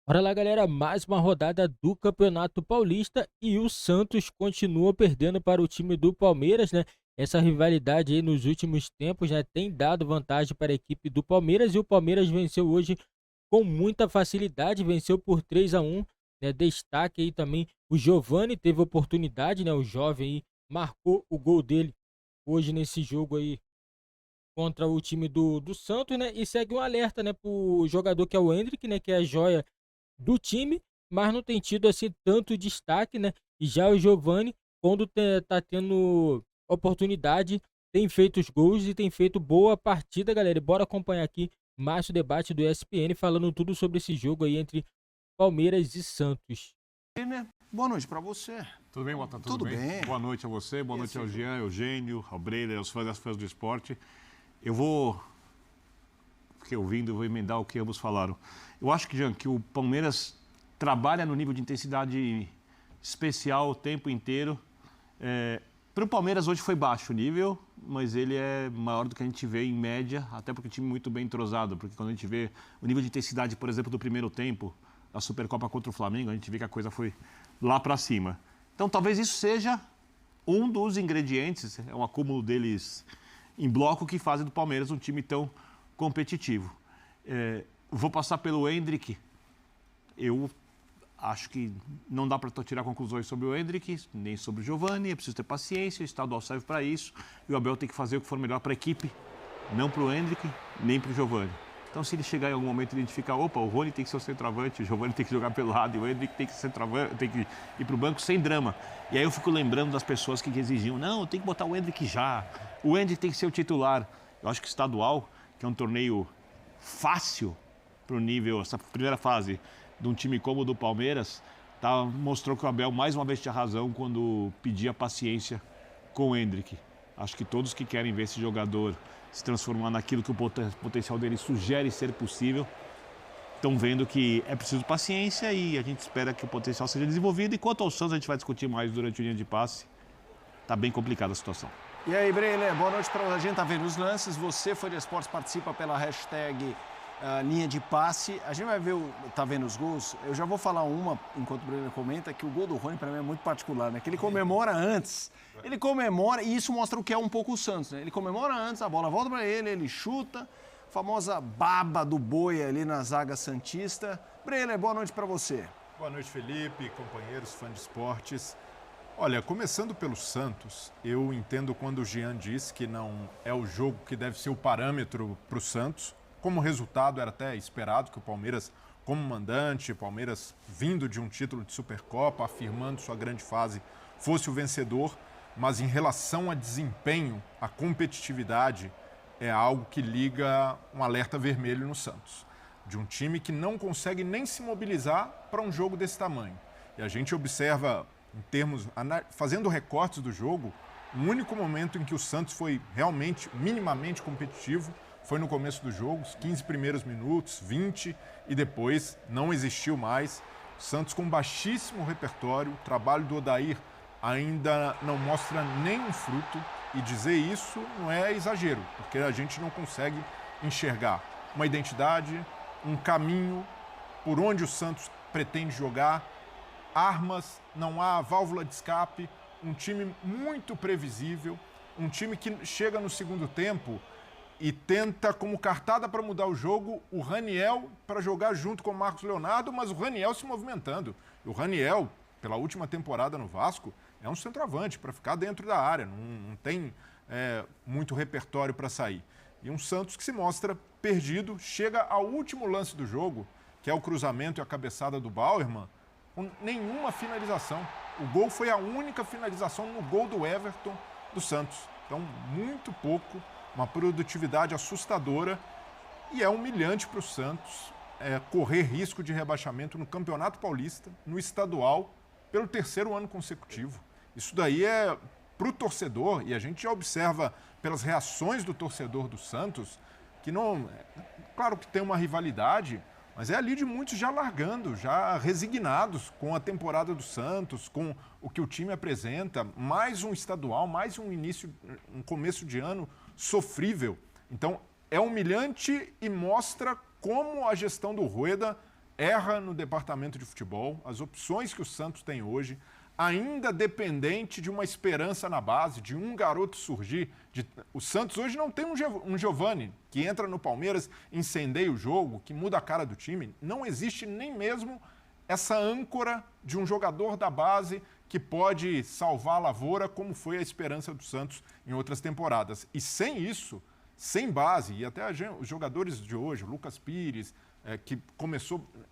Bora lá, galera, mais uma rodada do Campeonato Paulista e o Santos continua perdendo para o time do Palmeiras, né? Essa rivalidade aí nos últimos tempos já tem dado vantagem para a equipe do Palmeiras e o Palmeiras venceu hoje com muita facilidade, venceu por 3-1, né? Destaque aí também o Giovani teve oportunidade, né? O jovem aí marcou o gol dele hoje nesse jogo aí contra o time do Santos, né? E segue um alerta, né, pro jogador que é o Endrick, né, que é a joia do time, mas não tem tido assim tanto destaque, né? E já o Giovani, quando tá tendo oportunidade, tem feito os gols e tem feito boa partida, galera. E bora acompanhar aqui mais o debate do ESPN falando tudo sobre esse jogo aí entre Palmeiras e Santos. Boa noite para você. Tudo bem, Botan? Tudo bem. Boa noite a você, boa noite ao jogo? Jean, Eugênio, ao Breiner, aos fãs das fãs do esporte. Eu vou, fiquei ouvindo, vou emendar o que ambos falaram. Eu acho que, Jean, que o Palmeiras trabalha no nível de intensidade especial o tempo inteiro. Para o Palmeiras hoje foi baixo o nível, mas ele é maior do que a gente vê em média, até porque o time é muito bem entrosado, porque quando a gente vê o nível de intensidade, por exemplo, do primeiro tempo, da Supercopa contra o Flamengo, a gente vê que a coisa foi lá para cima. Então talvez isso seja um dos ingredientes, é um acúmulo deles em bloco que fazem do Palmeiras um time tão competitivo. Vou passar pelo Endrick. Eu acho que não dá para tirar conclusões sobre o Endrick, nem sobre o Giovani, é preciso ter paciência, o estadual serve para isso, e o Abel tem que fazer o que for melhor para a equipe, não para o Endrick, nem para o Giovani. Então, se ele chegar em algum momento e identificar, opa, o Rony tem que ser o centroavante, o Giovani tem que jogar pelo lado, e o Endrick tem que ser centroavante, tem que ir para o banco sem drama. E aí eu fico lembrando das pessoas que exigiam, não, tem que botar o Endrick já, o Endrick tem que ser o titular. Eu acho que o estadual, que é um torneio fácil para o nível, essa primeira fase de um time como o do Palmeiras, mostrou que o Abel mais uma vez tinha razão quando pedia paciência com o Endrick. Acho que todos que querem ver esse jogador se transformar naquilo que o potencial dele sugere ser possível, estão vendo que é preciso paciência e a gente espera que o potencial seja desenvolvido. E quanto ao Santos, a gente vai discutir mais durante o linha de passe. Está bem complicada a situação. E aí, Breiner, boa noite para a gente. Tá vendo os lances. Você, fã de esportes, participa pela hashtag linha de passe. A gente vai ver, tá vendo os gols? Eu já vou falar uma, enquanto o Breiner comenta, que o gol do Rony para mim é muito particular, né? Que ele comemora antes. Ele comemora, e isso mostra o que é um pouco o Santos, né? Ele comemora antes, a bola volta para ele chuta. Famosa baba do boi ali na zaga santista. Breiner, boa noite para você. Boa noite, Felipe, companheiros, fãs de esportes. Olha, começando pelo Santos, eu entendo quando o Jean disse que não é o jogo que deve ser o parâmetro para o Santos. Como resultado, era até esperado que o Palmeiras, como mandante, Palmeiras vindo de um título de Supercopa, afirmando sua grande fase, fosse o vencedor. Mas em relação a desempenho, a competitividade, é algo que liga um alerta vermelho no Santos. De um time que não consegue nem se mobilizar para um jogo desse tamanho. E a gente observa, fazendo recortes do jogo, o único momento em que o Santos foi realmente, minimamente competitivo, foi no começo do jogo, os 15 primeiros minutos, 20, e depois não existiu mais. O Santos com baixíssimo repertório, o trabalho do Odair ainda não mostra nenhum fruto, e dizer isso não é exagero, porque a gente não consegue enxergar uma identidade, um caminho por onde o Santos pretende jogar, armas, não há válvula de escape, um time muito previsível, um time que chega no segundo tempo e tenta, como cartada para mudar o jogo, o Raniel para jogar junto com o Marcos Leonardo, mas o Raniel se movimentando. E o Raniel, pela última temporada no Vasco, é um centroavante para ficar dentro da área, não tem muito repertório para sair. E um Santos que se mostra perdido, chega ao último lance do jogo, que é o cruzamento e a cabeçada do Bauerman, com nenhuma finalização. O gol foi a única finalização no gol do Everton do Santos. Então, muito pouco, uma produtividade assustadora, e é humilhante para o Santos correr risco de rebaixamento no Campeonato Paulista, no estadual, pelo terceiro ano consecutivo. Isso daí é para o torcedor, e a gente já observa pelas reações do torcedor do Santos, que não... Claro que tem uma rivalidade, mas é ali de muitos já largando, já resignados com a temporada do Santos, com o que o time apresenta, mais um estadual, mais um começo de ano sofrível. Então, é humilhante e mostra como a gestão do Rueda erra no departamento de futebol, as opções que o Santos tem hoje, ainda dependente de uma esperança na base, de um garoto surgir. O Santos hoje não tem um Giovani que entra no Palmeiras, incendeia o jogo, que muda a cara do time. Não existe nem mesmo essa âncora de um jogador da base que pode salvar a lavoura, como foi a esperança do Santos em outras temporadas. E sem isso, sem base, e até os jogadores de hoje, o Lucas Pires, que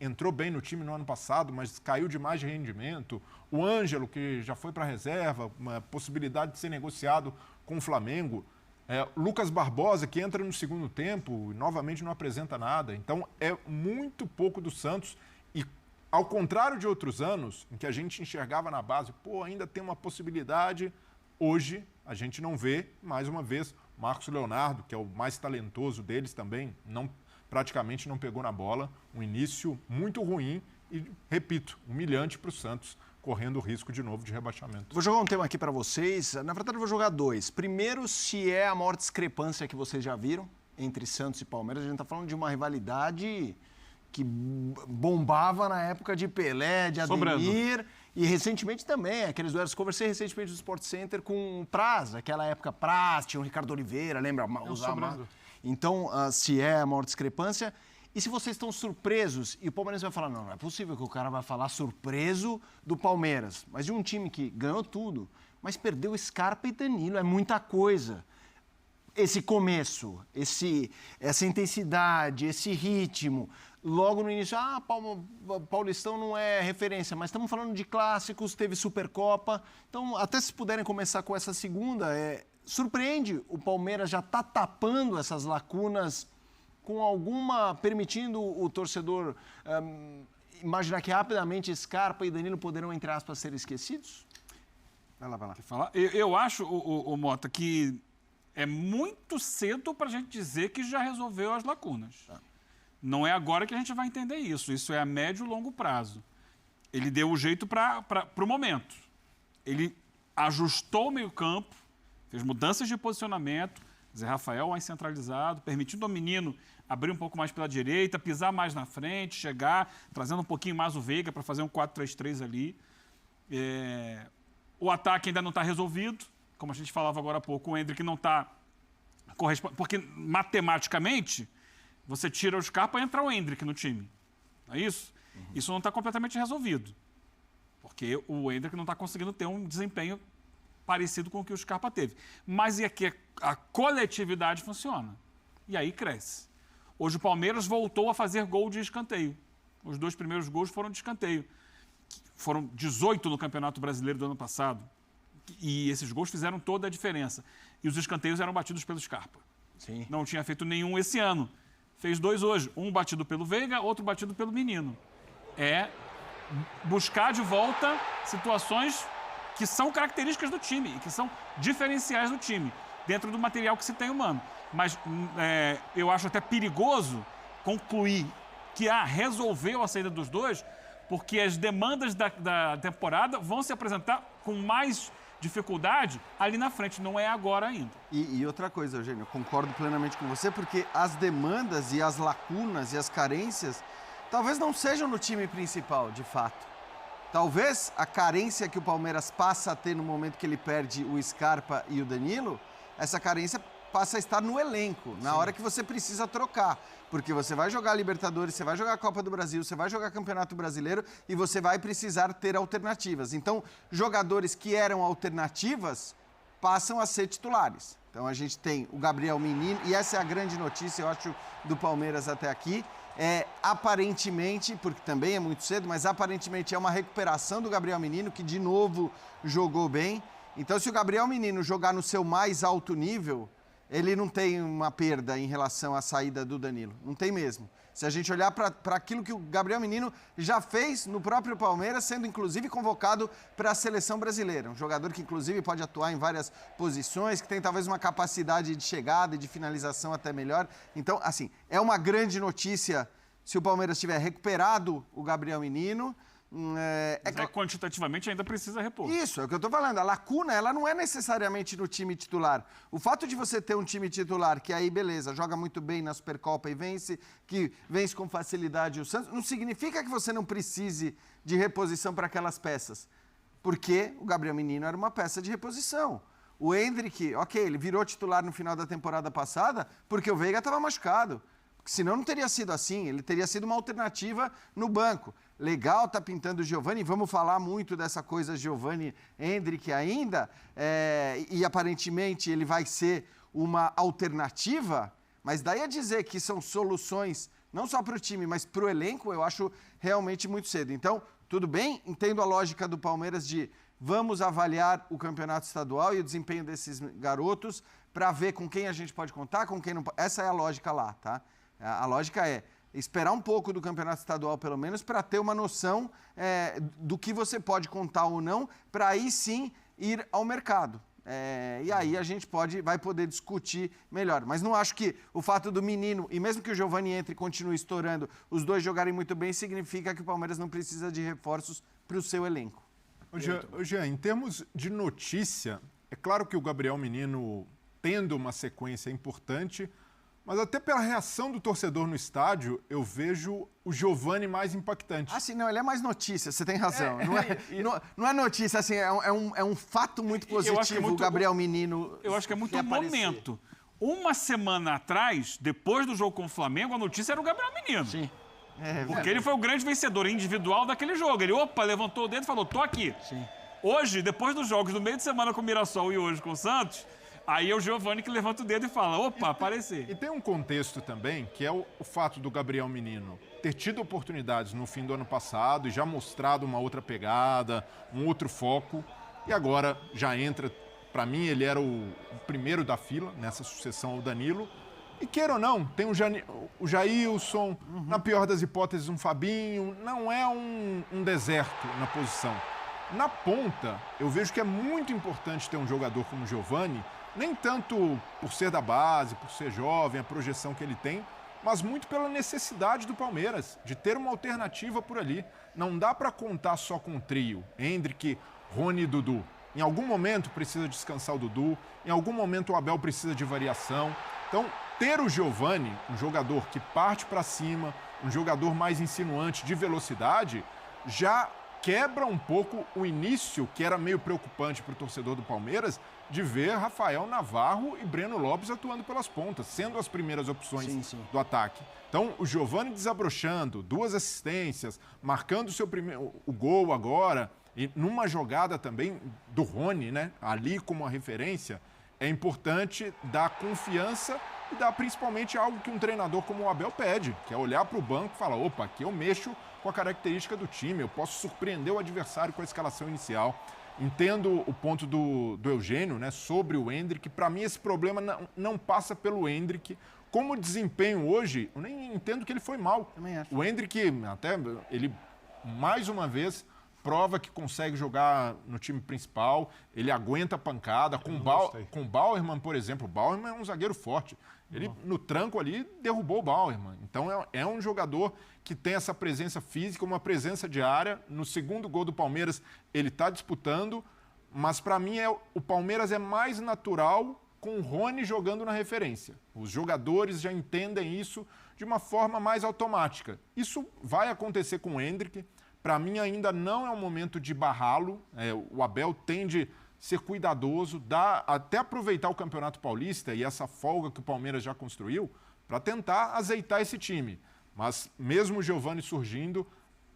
entrou bem no time no ano passado, mas caiu demais de rendimento. O Ângelo, que já foi para a reserva, uma possibilidade de ser negociado com o Flamengo. Lucas Barbosa, que entra no segundo tempo e novamente não apresenta nada. Então, é muito pouco do Santos. E, ao contrário de outros anos, em que a gente enxergava na base, ainda tem uma possibilidade, hoje a gente não vê, mais uma vez, Marcos Leonardo, que é o mais talentoso deles também, praticamente não pegou na bola, um início muito ruim e, repito, humilhante para o Santos, correndo o risco de novo de rebaixamento. Vou jogar um tema aqui para vocês, na verdade eu vou jogar dois. Primeiro, se é a maior discrepância que vocês já viram entre Santos e Palmeiras, a gente está falando de uma rivalidade que bombava na época de Pelé, de Ademir, e recentemente também, aqueles duelos, conversei recentemente no Sport Center com o Praz, aquela época Praz, tinha o Ricardo Oliveira, lembra? Então, se é a maior discrepância. E se vocês estão surpresos, e o Palmeiras vai falar, não é possível que o cara vai falar surpreso do Palmeiras, mas de um time que ganhou tudo, mas perdeu Scarpa e Danilo, é muita coisa. Esse começo, essa intensidade, esse ritmo, logo no início, Paulistão não é referência, mas estamos falando de clássicos, teve Supercopa, então até se puderem começar com essa segunda, surpreende, o Palmeiras já está tapando essas lacunas com alguma, permitindo o torcedor imaginar que rapidamente Scarpa e Danilo poderão, entre aspas, ser esquecidos? Vai lá. Quer falar? Eu acho, o Mota, que é muito cedo para a gente dizer que já resolveu as lacunas. Não é agora que a gente vai entender isso. Isso é a médio e longo prazo. Ele deu o jeito para o momento. Ele ajustou o meio-campo, fez mudanças de posicionamento, Zé Rafael mais centralizado, permitindo ao menino abrir um pouco mais pela direita, pisar mais na frente, chegar, trazendo um pouquinho mais o Veiga para fazer um 4-3-3 ali. O ataque ainda não está resolvido, como a gente falava agora há pouco, o Endrick não está correspondendo, porque matematicamente você tira o Scarpa e entra o Endrick no time. Não é isso? Isso não está completamente resolvido, porque o Endrick não está conseguindo ter um desempenho parecido com o que o Scarpa teve. Mas é que a coletividade funciona. E aí cresce. Hoje o Palmeiras voltou a fazer gol de escanteio. Os 2 primeiros gols foram de escanteio. Foram 18 no Campeonato Brasileiro do ano passado. E esses gols fizeram toda a diferença. E os escanteios eram batidos pelo Scarpa. Sim. Não tinha feito nenhum esse ano. Fez 2 hoje. Um batido pelo Veiga, outro batido pelo menino. É buscar de volta situações que são características do time e que são diferenciais do time, dentro do material que se tem humano. Mas eu acho até perigoso concluir que resolveu a saída dos dois, porque as demandas da temporada vão se apresentar com mais dificuldade ali na frente, não é agora ainda. E outra coisa, Eugênio, eu concordo plenamente com você, porque as demandas e as lacunas e as carências talvez não sejam no time principal, de fato. Talvez a carência que o Palmeiras passa a ter no momento que ele perde o Scarpa e o Danilo, essa carência passa a estar no elenco, na hora que você precisa trocar. Porque você vai jogar Libertadores, você vai jogar Copa do Brasil, você vai jogar Campeonato Brasileiro e você vai precisar ter alternativas. Então, jogadores que eram alternativas passam a ser titulares. Então, a gente tem o Gabriel Menino, e essa é a grande notícia, eu acho, do Palmeiras até aqui. Aparentemente, porque também é muito cedo, mas aparentemente é uma recuperação do Gabriel Menino, que de novo jogou bem. Então, se o Gabriel Menino jogar no seu mais alto nível, ele não tem uma perda em relação à saída do Danilo. Não tem mesmo. Se a gente olhar para aquilo que o Gabriel Menino já fez no próprio Palmeiras, sendo inclusive convocado para a seleção brasileira. Um jogador que inclusive pode atuar em várias posições, que tem talvez uma capacidade de chegada e de finalização até melhor. Então, assim, é uma grande notícia se o Palmeiras tiver recuperado o Gabriel Menino, Quantitativamente ainda precisa repor. Isso, é o que eu estou falando. A lacuna, ela não é necessariamente no time titular. O fato de você ter um time titular que aí, beleza, joga muito bem na Supercopa e vence, que vence com facilidade o Santos, não significa que você não precise de reposição para aquelas peças. Porque o Gabriel Menino era uma peça de reposição. O Endrick, ok, ele virou titular no final da temporada passada porque o Veiga estava machucado. Senão não teria sido assim, ele teria sido uma alternativa no banco. Legal, tá pintando o Giovani, vamos falar muito dessa coisa Giovani Endrick ainda, e aparentemente ele vai ser uma alternativa, mas daí a dizer que são soluções não só para o time, mas para o elenco, eu acho realmente muito cedo. Então, tudo bem, entendo a lógica do Palmeiras de vamos avaliar o campeonato estadual e o desempenho desses garotos para ver com quem a gente pode contar, com quem não pode. Essa é a lógica lá, tá? A lógica é esperar um pouco do campeonato estadual, pelo menos, para ter uma noção do que você pode contar ou não, para aí sim ir ao mercado. E aí a gente vai poder discutir melhor. Mas não acho que o fato do Menino, e mesmo que o Giovani entre e continue estourando, os dois jogarem muito bem, significa que o Palmeiras não precisa de reforços para o seu elenco. Jean, em termos de notícia, é claro que o Gabriel Menino tendo uma sequência importante, mas até pela reação do torcedor no estádio, eu vejo o Giovani mais impactante. Ah, sim, não, ele é mais notícia, você tem razão. Não é notícia, assim, é um fato muito positivo o Gabriel Menino. Eu acho que é muito um momento. Uma semana atrás, depois do jogo com o Flamengo, a notícia era o Gabriel Menino. Sim. Porque ele foi o grande vencedor individual daquele jogo. Ele, levantou o dedo e falou, tô aqui. Sim. Hoje, depois dos jogos do meio de semana com o Mirassol e hoje com o Santos, aí é o Giovani que levanta o dedo e fala, apareci. E tem um contexto também, que é o fato do Gabriel Menino ter tido oportunidades no fim do ano passado e já mostrado uma outra pegada, um outro foco, e agora já entra, para mim ele era o primeiro da fila nessa sucessão ao Danilo, e queira ou não, tem o Jailson, na pior das hipóteses um Fabinho, não é um deserto na posição. Na ponta, eu vejo que é muito importante ter um jogador como o Giovani, nem tanto por ser da base, por ser jovem, a projeção que ele tem, mas muito pela necessidade do Palmeiras de ter uma alternativa por ali. Não dá para contar só com o trio, Endrick, Rony e Dudu. Em algum momento precisa descansar o Dudu, em algum momento o Abel precisa de variação. Então, ter o Giovani, um jogador que parte para cima, um jogador mais insinuante de velocidade, já quebra um pouco o início, que era meio preocupante para o torcedor do Palmeiras, de ver Rafael Navarro e Breno Lopes atuando pelas pontas, sendo as primeiras opções do ataque. Então, o Giovani desabrochando, 2 assistências, marcando o gol agora, e numa jogada também do Rony, né, ali como a referência, é importante dar confiança e dar principalmente algo que um treinador como o Abel pede, que é olhar para o banco e falar, aqui eu mexo com a característica do time, eu posso surpreender o adversário com a escalação inicial. Entendo o ponto do Eugênio, né, sobre o Endrick. Para mim, esse problema não passa pelo Endrick. Como desempenho hoje, eu nem entendo que ele foi mal. Também acho. O Endrick, até ele, mais uma vez, prova que consegue jogar no time principal, ele aguenta a pancada. Com o Bauerman, por exemplo, o Bauerman é um zagueiro forte. Ele, no tranco ali, derrubou o Bauerman. Então, é um jogador que tem essa presença física, uma presença de área. No segundo gol do Palmeiras, ele está disputando, mas para mim o Palmeiras é mais natural com o Rony jogando na referência. Os jogadores já entendem isso de uma forma mais automática. Isso vai acontecer com o Endrick. Para mim ainda não é o momento de barrá-lo. O Abel tende a ser cuidadoso, até aproveitar o Campeonato Paulista e essa folga que o Palmeiras já construiu para tentar azeitar esse time. Mas mesmo o Giovani surgindo,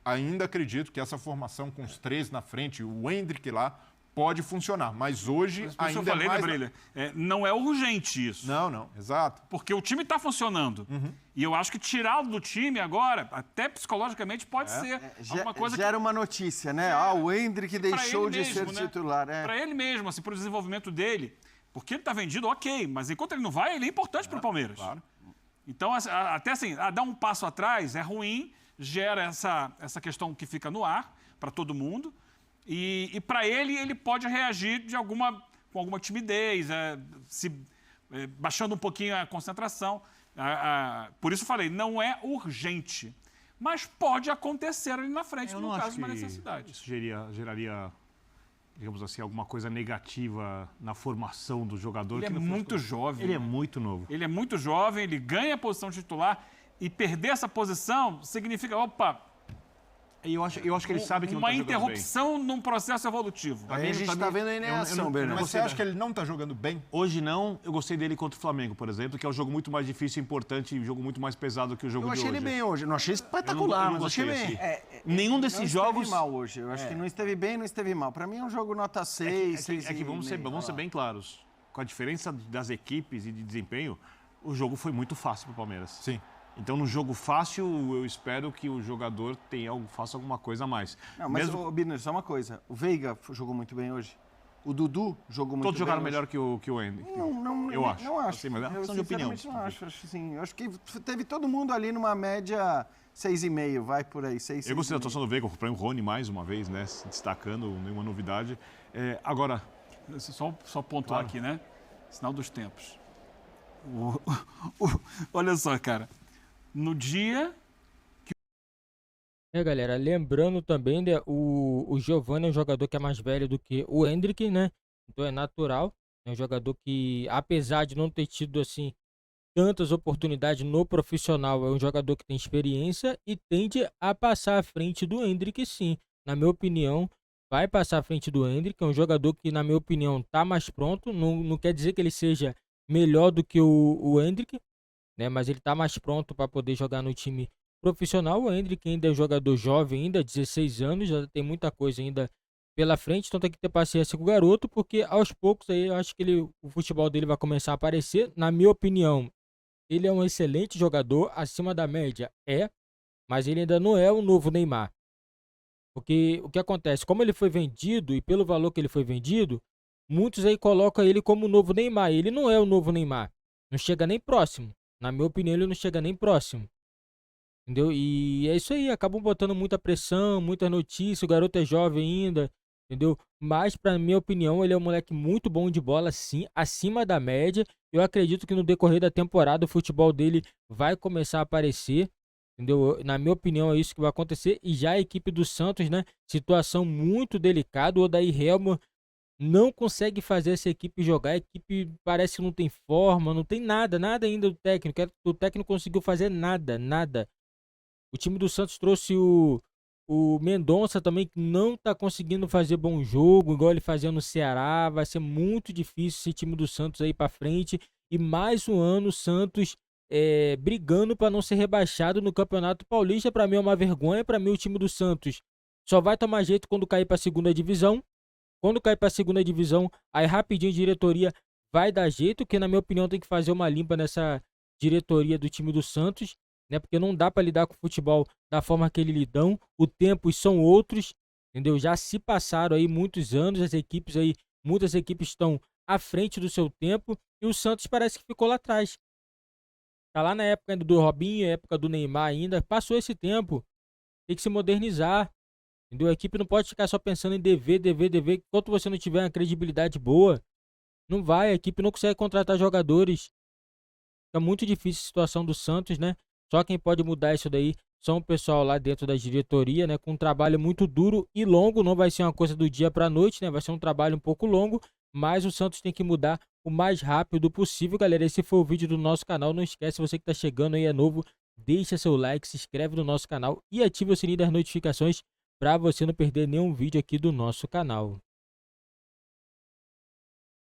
ainda acredito que essa formação com os 3 na frente, o Endrick lá, pode funcionar. Mas hoje ainda eu falei, mais... né, Brilha? Não é urgente isso. Não, exato. Porque o time está funcionando. E eu acho que tirá-lo do time agora, até psicologicamente, pode ser alguma coisa que... Gera uma notícia, né? O Endrick deixou de ser titular. Para ele mesmo, assim, para o desenvolvimento dele. Porque ele está vendido, ok, mas enquanto ele não vai, ele é importante para o Palmeiras. Claro. Então, até assim, dar um passo atrás é ruim, gera essa questão que fica no ar para todo mundo. E para ele pode reagir com alguma timidez, baixando um pouquinho a concentração. Por isso eu falei, não é urgente. mas pode acontecer ali na frente, Eu no não acho caso de uma que necessidade. isso geraria, digamos assim, alguma coisa negativa na formação do jogador. Ele é que não fosse muito jovem. Ele é né? muito novo. Ele é muito jovem, ele ganha a posição de titular e perder essa posição significa, opa, E eu acho que ele sabe que não uma tá jogando bem. interrupção num processo evolutivo. Aí a gente tá vendo ele em ação, Bernardo. Mas você acha que ele não está jogando bem? Hoje não, eu gostei dele contra o Flamengo, por exemplo, que é um jogo muito mais difícil e importante, um jogo muito mais pesado que o jogo Eu de achei hoje. ele bem hoje. Não achei espetacular, eu não mas achei gostei, bem. assim. Nenhum desses não jogos... esteve mal hoje. Eu acho que não esteve bem, não esteve mal. Para mim é um jogo nota 6, 6 É que vamos ser bem claros. Com a diferença das equipes e de desempenho, o jogo foi muito fácil para o Palmeiras. Sim. Então, no jogo fácil, eu espero que o jogador faça alguma coisa a mais. Não, mas, Birner, só uma coisa. O Veiga jogou muito bem hoje. O Dudu jogou muito bem. Todos jogaram hoje. melhor que o Andy. Não, eu acho. Não acho. Assim, mas é eu questão de opinião. sinceramente não acho. Eu acho que teve todo mundo ali numa média 6,5, vai por aí, 6, Eu gostei da atuação do Veiga, comprei o Rony mais uma vez, né? Se destacando, nenhuma novidade. Agora, Só pontuar aqui, né? Sinal dos tempos. Olha só, cara. No dia... Galera, lembrando também, né, o Giovani é um jogador que é mais velho do que o Endrick, né? Então é natural. É um jogador que, apesar de não ter tido, assim, tantas oportunidades no profissional, é um jogador que tem experiência e tende a passar à frente do Endrick, sim. Na minha opinião, vai passar à frente do Endrick. É um jogador que, na minha opinião, tá mais pronto. Não quer dizer que ele seja melhor do que o Endrick, né? Mas ele tá mais pronto para poder jogar no time profissional. O Endrick ainda é um jogador jovem, ainda 16 anos, já tem muita coisa ainda pela frente, então tem que ter paciência com o garoto, porque aos poucos aí eu acho que o futebol dele vai começar a aparecer. Na minha opinião, ele é um excelente jogador, acima da média mas ele ainda não é o novo Neymar. Porque o que acontece, como ele foi vendido e pelo valor que ele foi vendido, muitos aí colocam ele como o novo Neymar. Ele não é o novo Neymar, não chega nem próximo. Na minha opinião, ele não chega nem próximo. Entendeu? E é isso aí, acabam botando muita pressão, muita notícia, o garoto é jovem ainda, entendeu? Mas, pra minha opinião, ele é um moleque muito bom de bola, sim, acima da média. Eu acredito que no decorrer da temporada o futebol dele vai começar a aparecer, entendeu? Na minha opinião, é isso que vai acontecer. E já a equipe do Santos, né? Situação muito delicada, o Odair Helman não consegue fazer essa equipe jogar. A equipe parece que não tem forma, não tem nada ainda do técnico. O técnico conseguiu fazer nada. O time do Santos trouxe o Mendonça também, que não tá conseguindo fazer bom jogo, igual ele fazia no Ceará. Vai ser muito difícil esse time do Santos aí pra frente. E mais um ano o Santos brigando para não ser rebaixado no Campeonato Paulista. Pra mim é uma vergonha. Pra mim o time do Santos só vai tomar jeito quando cair pra segunda divisão. Quando cair pra segunda divisão, aí rapidinho a diretoria vai dar jeito, que na minha opinião tem que fazer uma limpa nessa diretoria do time do Santos, né? Porque não dá para lidar com o futebol da forma que eles lidam. Os tempos são outros, entendeu? Já se passaram aí muitos anos, muitas equipes estão à frente do seu tempo e o Santos parece que ficou lá atrás. Tá lá na época ainda do Robinho, época do Neymar ainda, passou esse tempo. Tem que se modernizar, entendeu? A equipe não pode ficar só pensando em dever. Enquanto você não tiver uma credibilidade boa, não vai, a equipe não consegue contratar jogadores. Fica muito difícil a situação do Santos, né? Só quem pode mudar isso daí são o pessoal lá dentro da diretoria, né? Com um trabalho muito duro e longo, não vai ser uma coisa do dia para a noite, né? Vai ser um trabalho um pouco longo, mas o Santos tem que mudar o mais rápido possível, galera. Esse foi o vídeo do nosso canal. Não esquece, você que tá chegando aí é novo, deixa seu like, se inscreve no nosso canal e ativa o sininho das notificações para você não perder nenhum vídeo aqui do nosso canal.